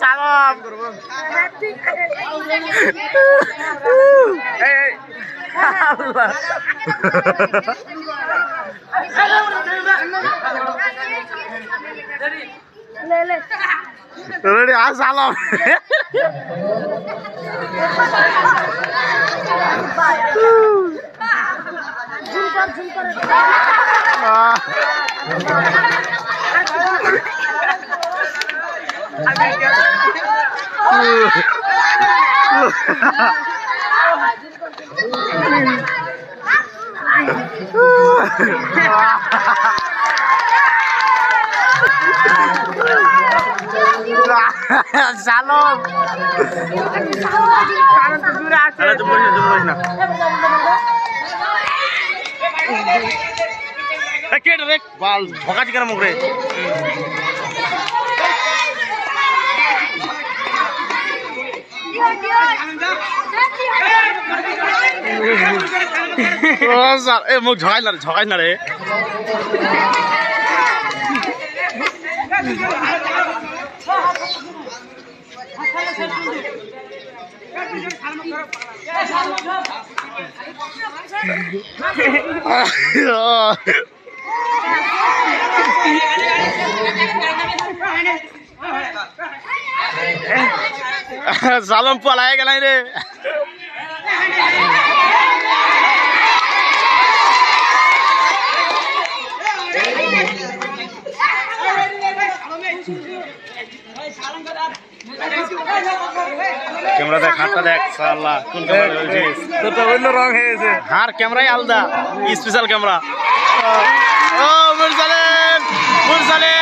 সালাম ready salam salam bal bhoka dikana mukre oh sir eh muk jhogai na re salam palaya gelai re camera দেখ হাতটা দেখ শালা কোন camera বলছিস তোটা অন্য রং হয়েছে হার ক্যামেরাই আলাদা স্পেশাল ক্যামেরা ও মুরসালিন মুরসালিন